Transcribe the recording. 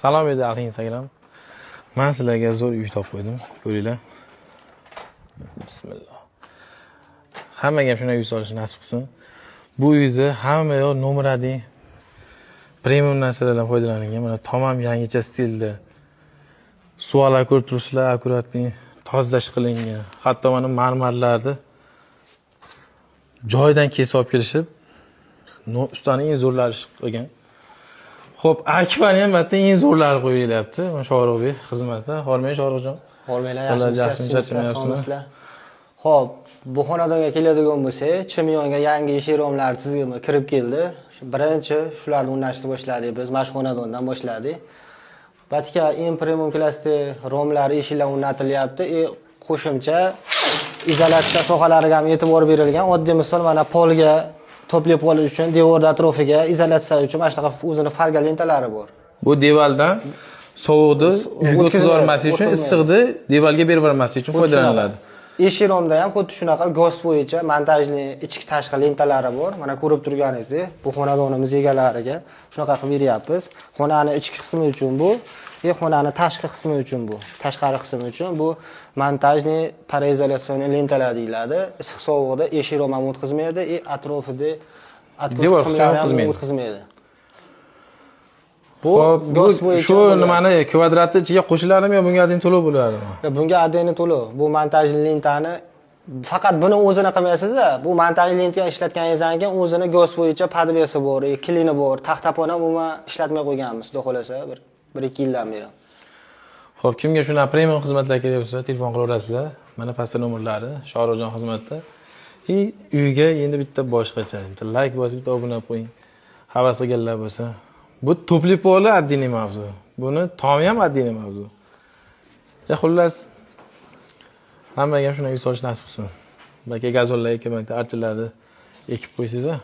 Salom edi ahli Instagram. Men sizlarga zo'r uy topib qo'ydim. Ko'ringlar. Bismillah. Hammaga ham shunday uy solish nasib qilsin. Bu uyda hamma yoq nomerali premium narsalardan foydalanilgan. Mana tamom yangicha stilda. Suvalar ko'rib turibsizlar, akkuratli tozalash qilingan. Hatto mana marmarlarni joydan kesib olib kelishib, ustaning eng zo'rlari qilgan. Xo'p, Akifani ham bitta eng zo'rlari qo'yilyapti. Mana Shohruxbek xizmatda. Hormang Shohruxjon. Hormanglar yaxshi. Xo'p, bu xonadonga keladigan bo'lsak, Chimyonga yangi eshik romlari tizimi kirib keldi. Birinchi shularni o'rnatishni boshladik biz, mana shu xonadondan boshladik. Batka eng premium klassda romlar eshiklar o'rnatilyapti. Qo'shimcha izolyatsiya sohalariga ham e'tibor berilgan. Oddiy misol mana polga to'plab olish uchun devor atrofiga izolyatsiya uchun mana shunaqa o'zini farga lentalari bor. Bu devordan sovuqni o'tkazib olmaslik uchun, issiqni devorga berib yubormaslik uchun foydalaniladi. Eshik romda ham xuddi shunaqa GOST bo'yicha montajli ichki tashqi lentalari bor. Mana ko'rib turganingizdek, bu xonadonimiz egalariga shunaqa qilib beryapmiz. Xonani ichki qismi uchun bu, xonani tashqi qismi uchun bu, tashqari qismi uchun bu montajli paraizolyatsion lentalar deyiladi. Issiq sovuqda eshik rom ham o'tkazmaydi, atrofida devor qismlari ham o'tkazmaydi. Bu GOST bo'yicha shu nimani kvadratni ichiga qo'shiladimi yo bunga adin to'lov bo'ladimi? Bunga adin to'lov. Bu montajli lentani faqat buni o'zini qilmaysiz-da. Bu montajli lentani ishlatganingizdan keyin o'zini GOST bo'yicha padvesi bor, klini bor, taxtapon ham umuman ishlatmay qo'yganmiz, xudo xolasa 1-2 yildan beri. Xo'p, kimga shuna premium xizmatlar kerak bo'lsa, telefon qilaverasizlar. Mana pastda nomerlari, Shohruxjon xizmatda. Uyga endi bitta boshqacha, bitta like bosib, bitta obuna qo'ying. Havas qilganlar bo'lsa, bu to'pli poli addiniy mavzu. Buni tomi ham addiniy mavzu. Xullas hammaga ham shunday uy solish nasib qilsin. Balki gazollar ekib, archalarni ekib qo'ysangiz-a.